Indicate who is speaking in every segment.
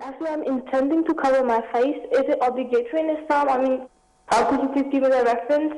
Speaker 1: Actually, I'm intending to cover my face. Is it obligatory in Islam? Could you please give me the reference?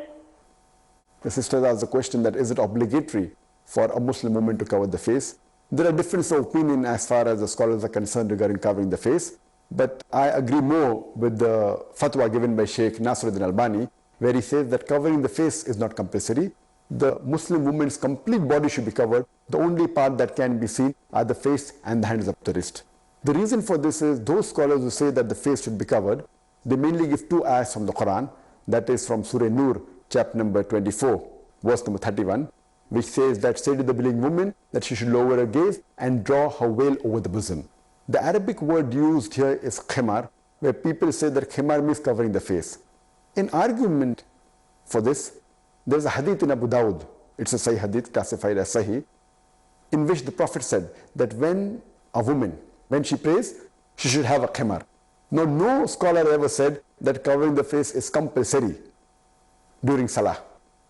Speaker 2: The sister asked the question that is it obligatory for a Muslim woman to cover the face? There are differences of opinion as far as the scholars are concerned regarding covering the face, but I agree more with the fatwa given by Sheikh Nasiruddin Albani, where he says that covering the face is not compulsory. The Muslim woman's complete body should be covered. The only part that can be seen are the face and the hands up to the wrist. The reason for this is those scholars who say that the face should be covered, they mainly give two ayahs from the Quran, that is from Surah Nur, chapter number 24, verse number 31, which says that say to the believing woman that she should lower her gaze and draw her veil over the bosom. The Arabic word used here is khimar, where people say that khimar means covering the face. In argument for this, there is a hadith in Abu Dawud, it's a Sahih hadith classified as Sahih, in which the Prophet said that when a woman, when she prays, she should have a khimar. Now, no scholar ever said that covering the face is compulsory during Salah.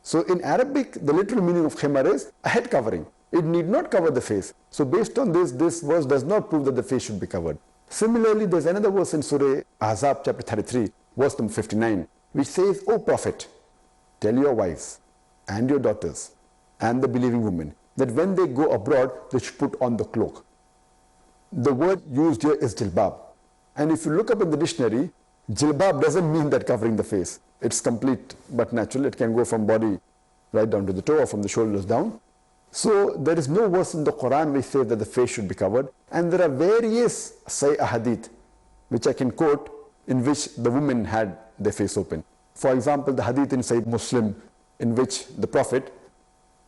Speaker 2: So in Arabic, the literal meaning of khimar is a head covering. It need not cover the face. So based on this verse does not prove that the face should be covered. Similarly, there's another verse in Surah Ahzab chapter 33, verse number 59, which says, O Prophet, tell your wives and your daughters and the believing women that when they go abroad, they should put on the cloak. The word used here is jilbab. And if you look up in the dictionary, jilbab doesn't mean that covering the face. It's complete but natural. It can go from body right down to the toe or from the shoulders down. So there is no verse in the Quran which says that the face should be covered. And there are various hadith which I can quote in which the women had their face open. For example, the hadith in Sahih Muslim in which the Prophet,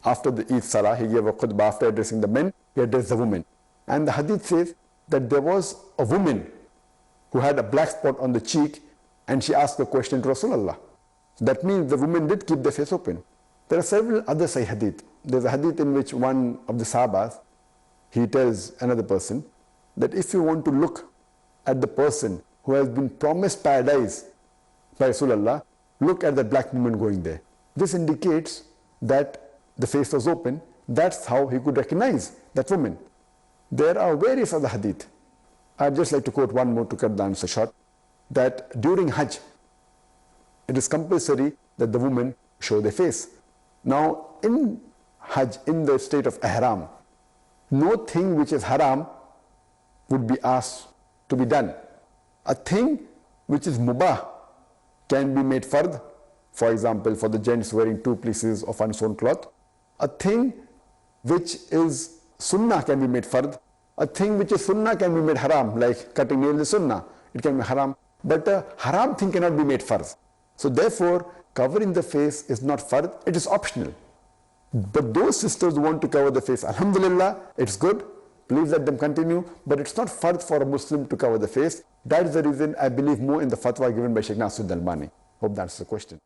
Speaker 2: after the Eid Salah, he gave a khutbah. After addressing the men, he addressed the women. And the hadith says that there was a woman who had a black spot on the cheek and she asked the question to Rasulullah. That means the woman did keep their face open. There are several other Sahih hadith. There's a hadith in which one of the Sahabas, he tells another person that if you want to look at the person who has been promised paradise by Rasulullah, look at that black woman going there. This indicates that the face was open. That's how he could recognize that woman. There are various other hadith. I'd just like to quote one more to cut the answer short, that during Hajj, it is compulsory that the women show their face. Now, in Hajj, in the state of Ihram, no thing which is haram would be asked to be done. A thing which is mubah can be made fard, for example, for the gents wearing 2 pieces of unsewn cloth. A thing which is sunnah can be made fard. A thing which is sunnah can be made haram, like cutting nails is sunnah. It can be haram. But a haram thing cannot be made fard. So therefore, covering the face is not fard, it is optional. But those sisters who want to cover the face, alhamdulillah, it's good. Please let them continue. But it's not fard for a Muslim to cover the face. That is the reason I believe more in the fatwa given by Sheikh Nasiruddin Albani. Hope that answers the question.